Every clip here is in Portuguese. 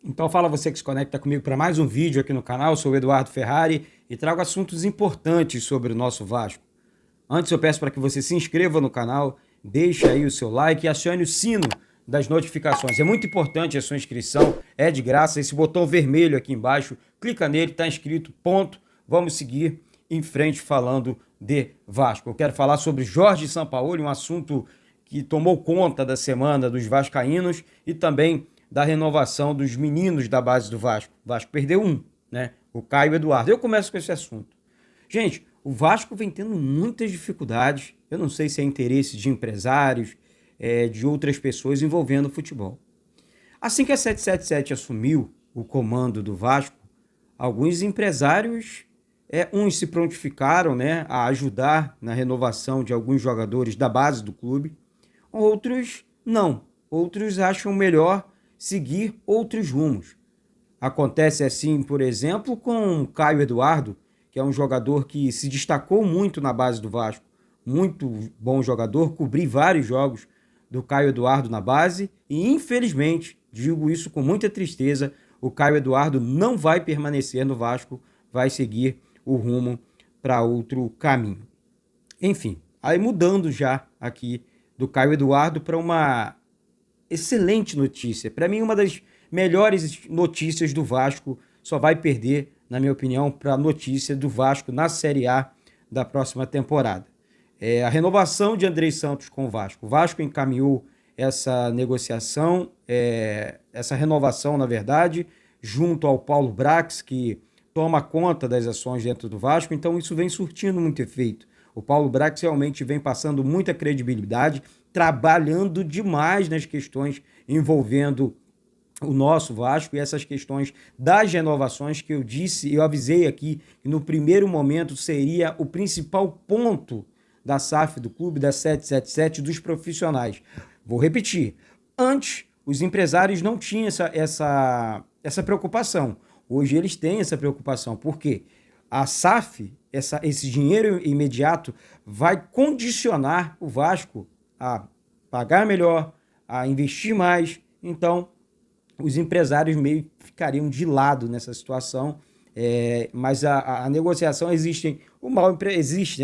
Então fala você que se conecta comigo para mais um vídeo aqui no canal. Eu sou o Eduardo Ferrari e trago assuntos importantes sobre o nosso Vasco. Antes eu peço para que você se inscreva no canal, deixe aí o seu like e acione o sino das notificações. É muito importante a sua inscrição, é de graça. Esse botão vermelho aqui embaixo, clica nele, está inscrito, ponto. Vamos seguir em frente falando de Vasco. Eu quero falar sobre Jorge Sampaoli, um assunto que tomou conta da semana dos vascaínos e também da renovação dos meninos da base do Vasco. O Vasco perdeu um, né? O Caio Eduardo. Eu começo com esse assunto. Gente, o Vasco vem tendo muitas dificuldades. Eu não sei se é interesse de empresários, de outras pessoas envolvendo o futebol. Assim que a 777 assumiu o comando do Vasco, alguns empresários, uns se prontificaram, né, a ajudar na renovação de alguns jogadores da base do clube, outros não. Outros acham melhor seguir outros rumos. Acontece assim, por exemplo, com o Caio Eduardo, que é um jogador que se destacou muito na base do Vasco. Muito bom jogador, cobri vários jogos do Caio Eduardo na base e, infelizmente, digo isso com muita tristeza, o Caio Eduardo não vai permanecer no Vasco, vai seguir o rumo para outro caminho. Enfim, aí mudando já aqui do Caio Eduardo para uma excelente notícia. Para mim, uma das melhores notícias do Vasco. Só vai perder, na minha opinião, para a notícia do Vasco na Série A da próxima temporada. A renovação de Andrei Santos com o Vasco. O Vasco encaminhou essa negociação, essa renovação, na verdade, junto ao Paulo Brax, que toma conta das ações dentro do Vasco. Então, isso vem surtindo muito efeito. O Paulo Brax realmente vem passando muita credibilidade, trabalhando demais nas questões envolvendo o nosso Vasco e essas questões das renovações que eu avisei aqui que no primeiro momento seria o principal ponto da SAF do clube, da 777, dos profissionais. Vou repetir, antes os empresários não tinham essa preocupação. Hoje eles têm essa preocupação, porque a SAF, esse dinheiro imediato, vai condicionar o Vasco a pagar melhor, a investir mais. Então, os empresários meio ficariam de lado nessa situação, mas a negociação existe,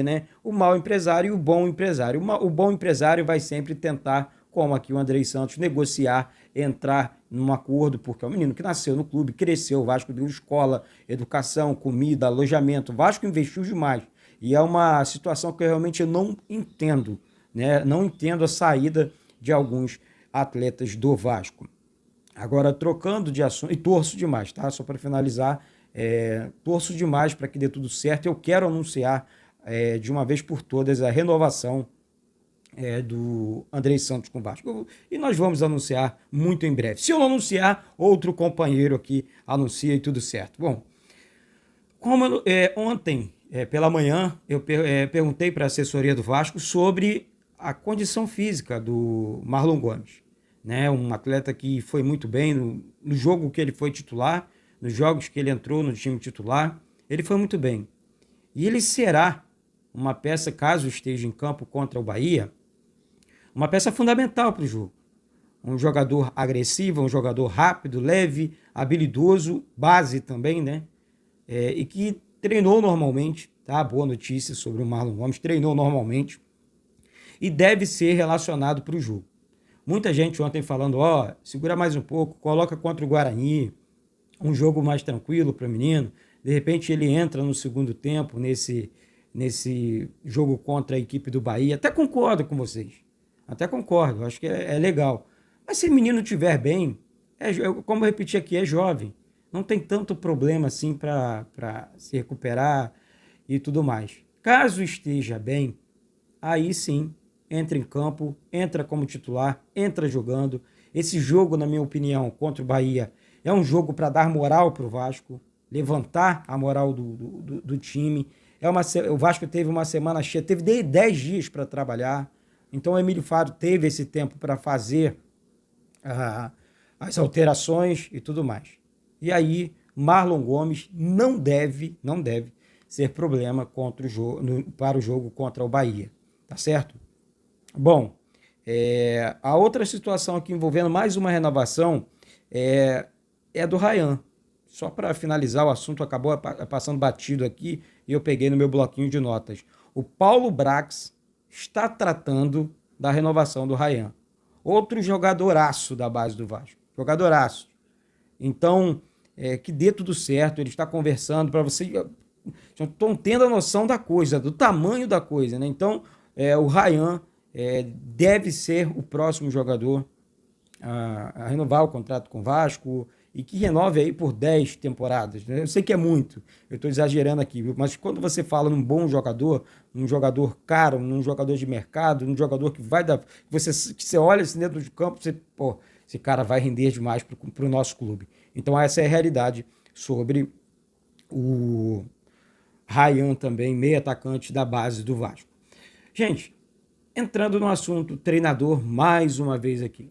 né? O mau empresário e o bom empresário. O bom empresário vai sempre tentar, como aqui o Andrei Santos, negociar, entrar num acordo, porque é um menino que nasceu no clube, cresceu, o Vasco deu escola, educação, comida, alojamento, o Vasco investiu demais. E é uma situação que eu realmente não entendo, né? Não entendo a saída de alguns atletas do Vasco. Agora, trocando de assunto, e torço demais, tá? Só para finalizar, torço demais para que dê tudo certo. Eu quero anunciar de uma vez por todas a renovação do Andrei Santos com o Vasco. E nós vamos anunciar muito em breve. Se eu não anunciar, outro companheiro aqui anuncia e tudo certo. Bom, como ontem, pela manhã, eu perguntei para a assessoria do Vasco sobre a condição física do Marlon Gomes, né? Um atleta que foi muito bem no jogo que ele foi titular, nos jogos que ele entrou no time titular, ele foi muito bem. E ele será uma peça, caso esteja em campo contra o Bahia, uma peça fundamental para o jogo. Um jogador agressivo, um jogador rápido, leve, habilidoso, base também, né? E que treinou normalmente, tá? Boa notícia sobre o Marlon Gomes, treinou normalmente e deve ser relacionado para o jogo. Muita gente ontem falando, segura mais um pouco, coloca contra o Guarani, um jogo mais tranquilo para o menino. De repente ele entra no segundo tempo nesse jogo contra a equipe do Bahia. Até concordo com vocês, acho que é legal. Mas se o menino estiver bem, como eu repeti aqui, é jovem, não tem tanto problema assim para se recuperar e tudo mais. Caso esteja bem, aí sim, entra em campo, entra como titular, entra jogando. Esse jogo, na minha opinião, contra o Bahia, é um jogo para dar moral para o Vasco, levantar a moral do time. O Vasco teve uma semana cheia, teve 10 dias para trabalhar, então o Emílio Faro teve esse tempo para fazer as alterações e tudo mais. E aí, Marlon Gomes não deve ser problema contra o jogo, para o jogo contra o Bahia, tá certo? Bom, a outra situação aqui envolvendo mais uma renovação é do Ryan. Só para finalizar, o assunto acabou passando batido aqui e eu peguei no meu bloquinho de notas. O Paulo Brax está tratando da renovação do Ryan. Outro jogadoraço da base do Vasco. Jogadoraço. Então, que dê tudo certo. Ele está conversando para vocês. Estão tendo a noção da coisa, do tamanho da coisa, né? Então, o Ryan deve ser o próximo jogador a renovar o contrato com o Vasco e que renove aí por 10 temporadas. Né? Eu sei que é muito, eu estou exagerando aqui, mas quando você fala num bom jogador, num jogador caro, num jogador de mercado, num jogador que vai dar... que você olha assim dentro do campo, esse cara vai render demais para o nosso clube. Então essa é a realidade sobre o Ryan também, meio atacante da base do Vasco. Gente, entrando no assunto treinador mais uma vez aqui.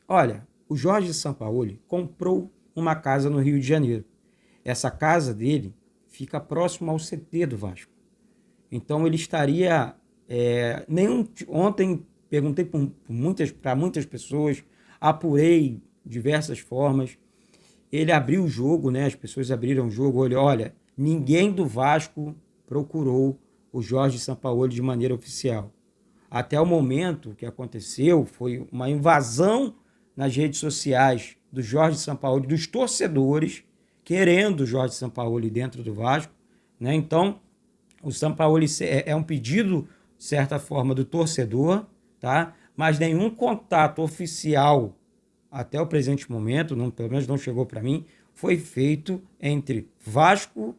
Olha, o Jorge Sampaoli comprou uma casa no Rio de Janeiro. Essa casa dele fica próximo ao CT do Vasco. Então ele estaria... Ontem perguntei para muitas pessoas, apurei diversas formas. Ele abriu o jogo, né? As pessoas abriram o jogo. Olha, ninguém do Vasco procurou o Jorge Sampaoli de maneira oficial. Até o momento que aconteceu foi uma invasão nas redes sociais do Jorge Sampaoli, dos torcedores, querendo o Jorge Sampaoli dentro do Vasco, né? Então, o Sampaoli é um pedido, de certa forma, do torcedor, tá? Mas nenhum contato oficial, até o presente momento, pelo menos não chegou para mim, foi feito entre Vasco,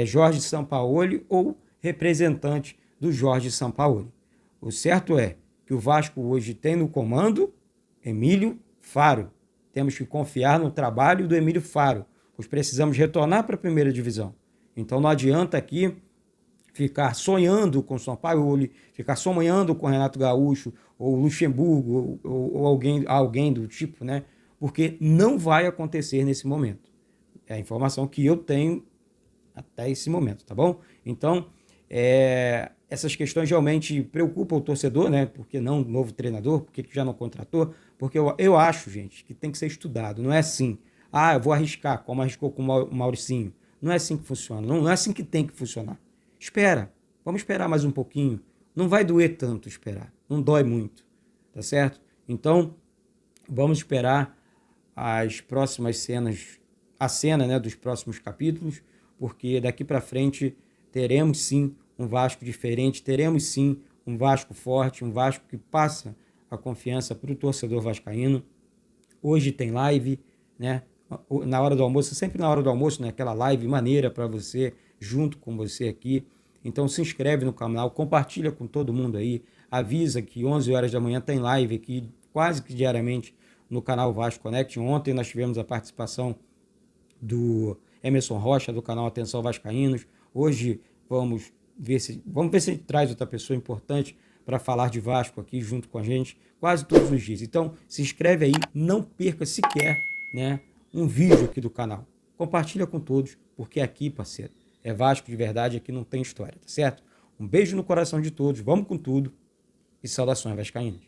Jorge Sampaoli ou representante do Jorge Sampaoli. O certo é que o Vasco hoje tem no comando Emílio Faro. Temos que confiar no trabalho do Emílio Faro, pois precisamos retornar para a primeira divisão. Então não adianta aqui ficar sonhando com Sampaoli, ficar sonhando com Renato Gaúcho, ou Luxemburgo, ou alguém do tipo, né? Porque não vai acontecer nesse momento. É a informação que eu tenho até esse momento, tá bom? Então, essas questões realmente preocupam o torcedor, né? Por que não novo treinador? Por que já não contratou? Porque eu acho, gente, que tem que ser estudado. Não é assim, eu vou arriscar, como arriscou com o Mauricinho. Não é assim que funciona, não é assim que tem que funcionar. Espera, vamos esperar mais um pouquinho. Não vai doer tanto esperar, não dói muito, tá certo? Então, vamos esperar as próximas cenas, a cena, né, dos próximos capítulos, porque daqui para frente teremos sim um Vasco diferente, teremos sim um Vasco forte, um Vasco que passa a confiança para o torcedor vascaíno. Hoje tem live, né? Na hora do almoço, sempre na hora do almoço, né? Aquela live maneira para você, junto com você aqui. Então se inscreve no canal, compartilha com todo mundo aí, avisa que 11 horas da manhã tem live aqui, quase que diariamente, no canal Vasco Connect. Ontem nós tivemos a participação do Emerson Rocha, do canal Atenção Vascaínos. Hoje vamos ver se traz outra pessoa importante para falar de Vasco aqui junto com a gente, quase todos os dias. Então se inscreve aí, não perca sequer, né, um vídeo aqui do canal. Compartilha com todos, porque aqui, parceiro, é Vasco de verdade, aqui não tem história, tá certo? Um beijo no coração de todos, vamos com tudo e saudações vascaínas.